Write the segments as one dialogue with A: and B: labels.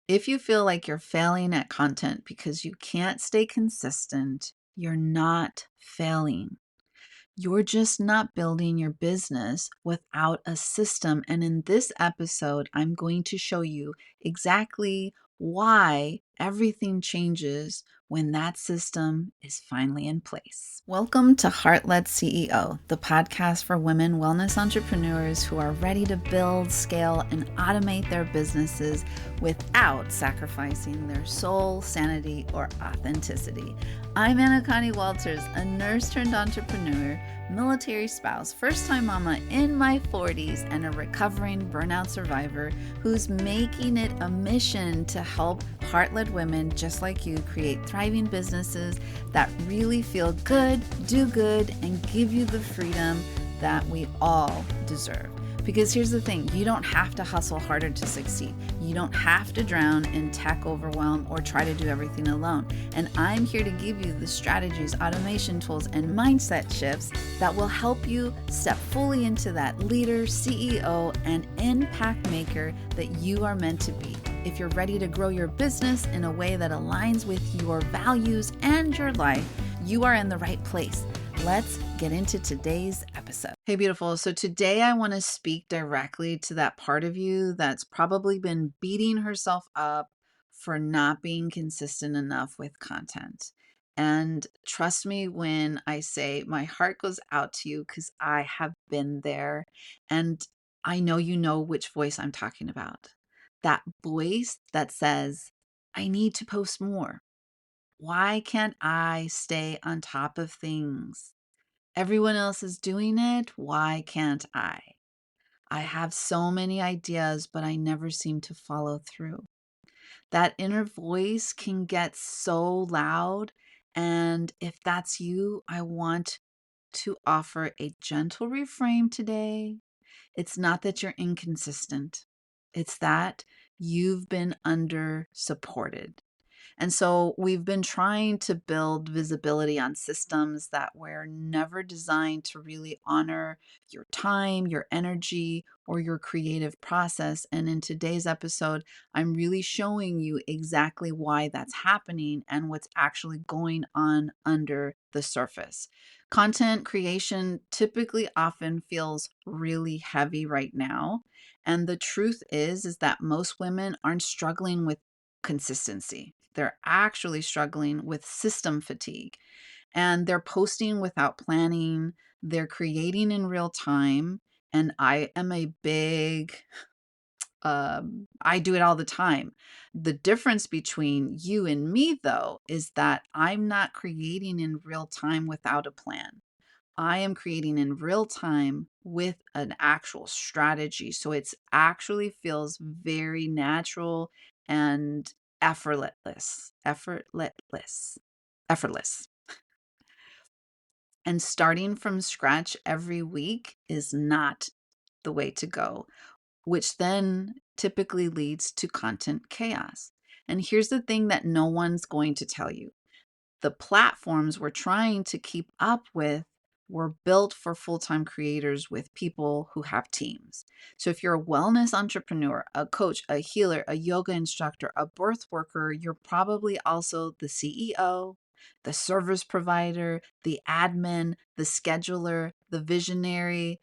A: If you feel like you're failing at content because you can't stay consistent, you're not failing. You're just not building your business without a system. And in this episode, I'm going to show you exactly why everything changes when that system is finally in place. Welcome to Heart Led CEO, the podcast for women wellness entrepreneurs who are ready to build, scale, and automate their businesses without sacrificing their soul, sanity, or authenticity. I'm Anacani Walters, a nurse turned entrepreneur, military spouse, first-time mama in my 40s, and a recovering burnout survivor who's making it a mission to help heart-led women just like you create thriving businesses that really feel good, do good, and give you the freedom that we all deserve. Because here's the thing, you don't have to hustle harder to succeed. You don't have to drown in tech overwhelm or try to do everything alone. And I'm here to give you the strategies, automation tools, and mindset shifts that will help you step fully into that leader, CEO, and impact maker that you are meant to be. If you're ready to grow your business in a way that aligns with your values and your life, you are in the right place. Let's get into today's episode. Hey, beautiful. So today I want to speak directly to that part of you that's probably been beating herself up for not being consistent enough with content. And trust me when I say my heart goes out to you because I have been there. And I know you know which voice I'm talking about. That voice that says, I need to post more. Why can't I stay on top of things? Everyone else is doing it. Why can't I? I have so many ideas, but I never seem to follow through. That inner voice can get so loud. And if that's you, I want to offer a gentle reframe today. It's not that you're inconsistent, it's that you've been under supported. And so we've been trying to build visibility on systems that were never designed to really honor your time, your energy, or your creative process. And in today's episode, I'm really showing you exactly why that's happening and what's actually going on under the surface. Content creation typically often feels really heavy right now. And the truth is that most women aren't struggling with consistency. They're actually struggling with system fatigue and they're posting without planning. They're creating in real time. And I am a big, I do it all the time. The difference between you and me, though, is that I'm not creating in real time without a plan. I am creating in real time with an actual strategy. So it's actually feels very natural and effortless. And starting from scratch every week is not the way to go, which then typically leads to content chaos. And here's the thing that no one's going to tell you. The platforms we're trying to keep up with were built for full-time creators with people who have teams. So if you're a wellness entrepreneur, a coach, a healer, a yoga instructor, a birth worker, you're probably also the CEO, the service provider, the admin, the scheduler, the visionary,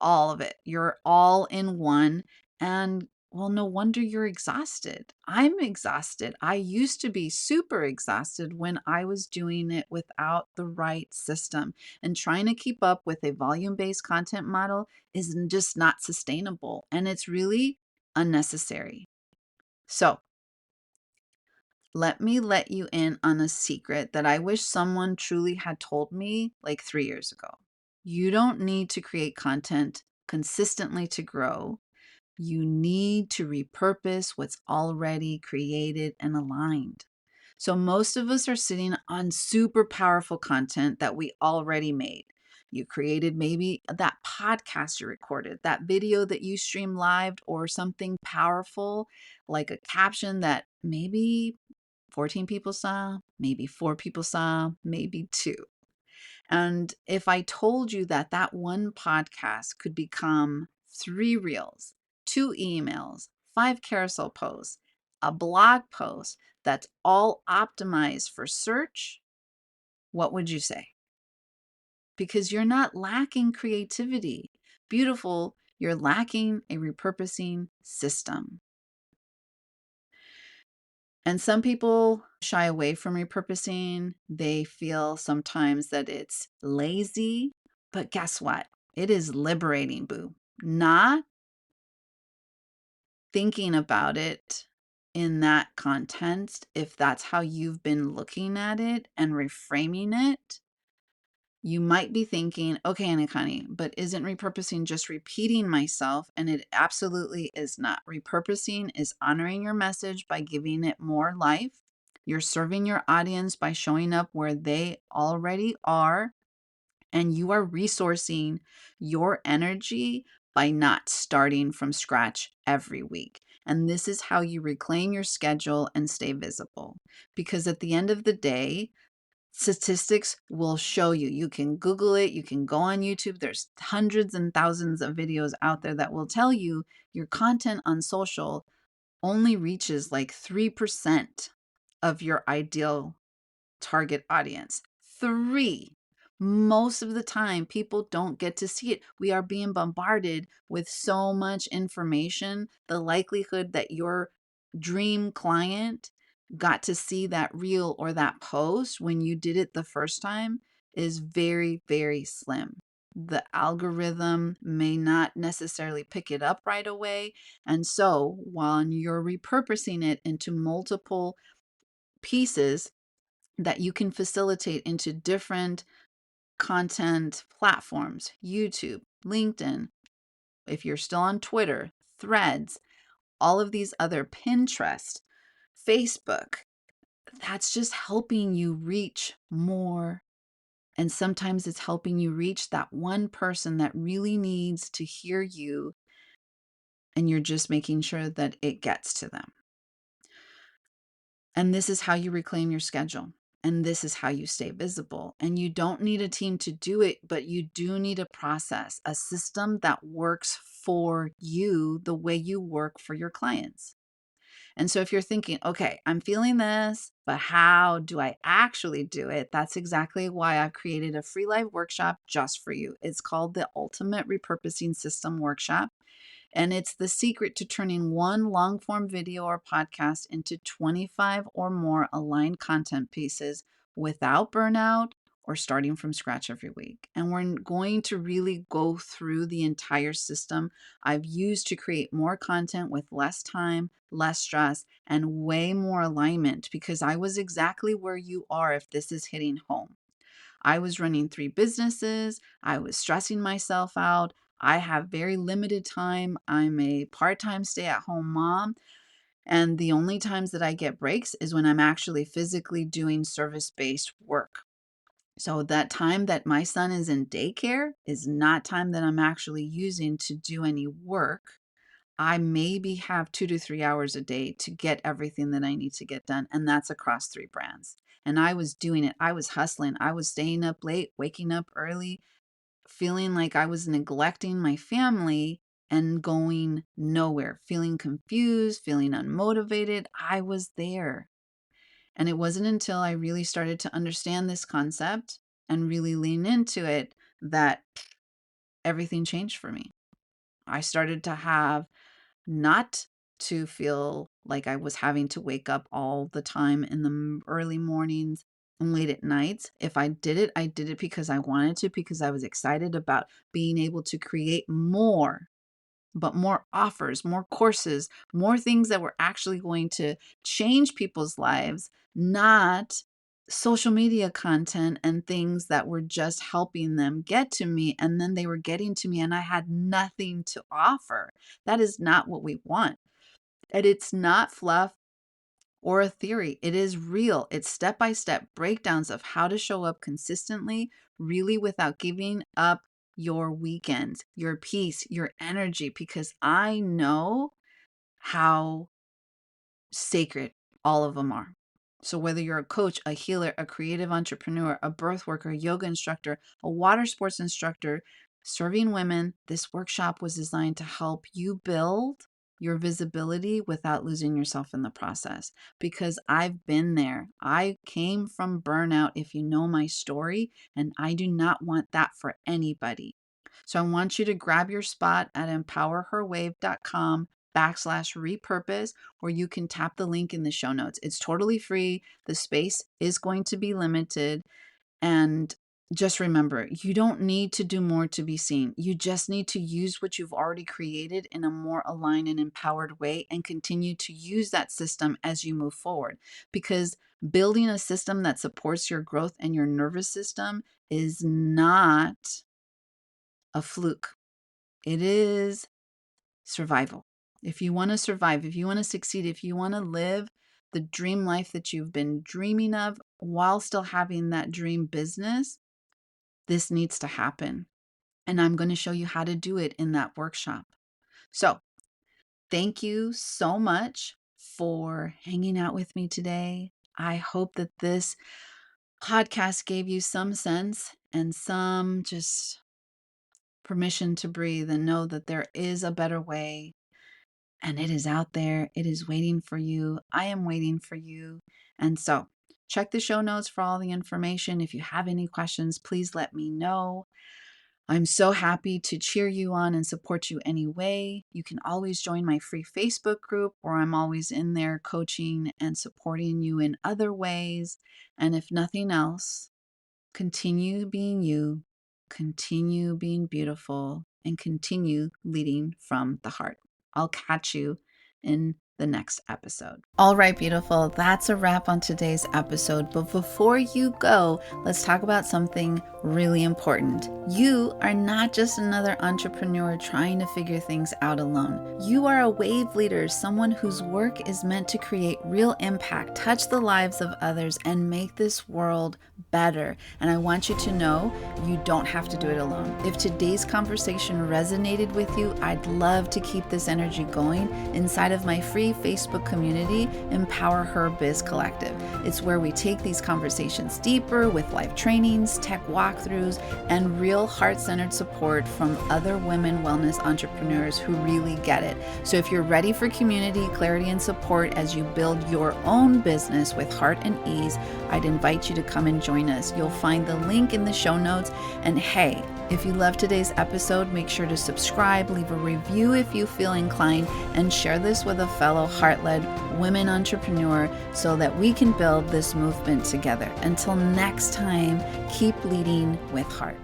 A: all of it. You're all in one. And well, no wonder you're exhausted. I'm exhausted. I used to be super exhausted when I was doing it without the right system. And trying to keep up with a volume-based content model is just not sustainable. And it's really unnecessary. So let me let you in on a secret that I wish someone truly had told me like 3 years ago. You don't need to create content consistently to grow. You need to repurpose what's already created and aligned. So most of us are sitting on super powerful content that we already made. You created maybe that podcast you recorded, that video that you stream live, or something powerful like a caption that maybe 14 people saw, maybe 4 people saw, maybe 2. And if I told you that that one podcast could become 3 reels, 2 emails, 5 carousel posts, a blog post that's all optimized for search, what would you say? Because you're not lacking creativity. Beautiful, you're lacking a repurposing system. And some people shy away from repurposing. They feel sometimes that it's lazy, but guess what? It is liberating, boo. Not thinking about it in that context, if that's how you've been looking at it and reframing it, you might be thinking, okay, Anacani, but isn't repurposing just repeating myself? And it absolutely is not. Repurposing is honoring your message by giving it more life. You're serving your audience by showing up where they already are, and you are resourcing your energy by not starting from scratch every week. And this is how you reclaim your schedule and stay visible. Because at the end of the day, statistics will show you. You can Google it, you can go on YouTube. There's hundreds and thousands of videos out there that will tell you your content on social only reaches like 3% of your ideal target audience. 3. Most of the time, people don't get to see it. We are being bombarded with so much information. The likelihood that your dream client got to see that reel or that post when you did it the first time is very, very slim. The algorithm may not necessarily pick it up right away. And so, while you're repurposing it into multiple pieces, that you can facilitate into different content platforms, YouTube, LinkedIn, if you're still on Twitter, Threads, all of these other, Pinterest, Facebook, that's just helping you reach more. And sometimes it's helping you reach that one person that really needs to hear you, and you're just making sure that it gets to them. And this is how you reclaim your schedule. And this is how you stay visible. And you don't need a team to do it, but you do need a process, a system that works for you the way you work for your clients. And so if you're thinking, okay, I'm feeling this, but how do I actually do it? That's exactly why I've created a free live workshop just for you. It's called the Ultimate Repurposing System Workshop. And it's the secret to turning one long form video or podcast into 25 or more aligned content pieces without burnout or starting from scratch every week. And we're going to really go through the entire system I've used to create more content with less time, less stress, and way more alignment, because I was exactly where you are if this is hitting home. I was running 3 businesses. I was stressing myself out. I have very limited time. I'm a part-time stay-at-home mom. And the only times that I get breaks is when I'm actually physically doing service-based work. So that time that my son is in daycare is not time that I'm actually using to do any work. I maybe have 2 to 3 hours a day to get everything that I need to get done, and that's across 3 brands. And I was doing it. I was hustling. I was staying up late, waking up early, feeling like I was neglecting my family and going nowhere, feeling confused, feeling unmotivated. I was there. And it wasn't until I really started to understand this concept and really lean into it that everything changed for me. I started to have not to feel like I was having to wake up all the time in the early mornings and late at nights. If I did it because I wanted to, because I was excited about being able to create more, but more offers, more courses, more things that were actually going to change people's lives, not social media content and things that were just helping them get to me. And then they were getting to me and I had nothing to offer. That is not what we want. And it's not fluff or a theory. It is real. It's step-by-step breakdowns of how to show up consistently, really without giving up your weekends, your peace, your energy, because I know how sacred all of them are. So whether you're a coach, a healer, a creative entrepreneur, a birth worker, a yoga instructor, a water sports instructor, serving women, this workshop was designed to help you build your visibility without losing yourself in the process, because I've been there. I came from burnout, if you know my story, and I do not want that for anybody. So I want you to grab your spot at empowerherwave.com/repurpose, or you can tap the link in the show notes. It's totally free. The space is going to be limited. And just remember, you don't need to do more to be seen. You just need to use what you've already created in a more aligned and empowered way and continue to use that system as you move forward. Because building a system that supports your growth and your nervous system is not a fluke. It is survival. If you want to survive, if you want to succeed, if you want to live the dream life that you've been dreaming of while still having that dream business, this needs to happen. And I'm going to show you how to do it in that workshop. So thank you so much for hanging out with me today. I hope that this podcast gave you some sense and some just permission to breathe and know that there is a better way, and it is out there. It is waiting for you. I am waiting for you. And so check the show notes for all the information. If you have any questions, please let me know. I'm so happy to cheer you on and support you anyway. You can always join my free Facebook group where I'm always in there coaching and supporting you in other ways. And if nothing else, continue being you, continue being beautiful, and continue leading from the heart. I'll catch you in the next episode. All right, beautiful. That's a wrap on today's episode. But before you go, let's talk about something really important. You are not just another entrepreneur trying to figure things out alone. You are a wave leader, someone whose work is meant to create real impact, touch the lives of others, and make this world better. And I want you to know you don't have to do it alone. If today's conversation resonated with you, I'd love to keep this energy going inside of my free Facebook community, EmpowerHER Biz Collective. It's where we take these conversations deeper with live trainings, tech walkthroughs, and real heart-centered support from other women wellness entrepreneurs who really get it. So if you're ready for community, clarity, and support as you build your own business with heart and ease, I'd invite you to come and join us. You'll find the link in the show notes. And hey, if you love today's episode, make sure to subscribe, leave a review if you feel inclined, and share this with a fellow heart-led women entrepreneur so that we can build this movement together. Until next time, keep leading with heart.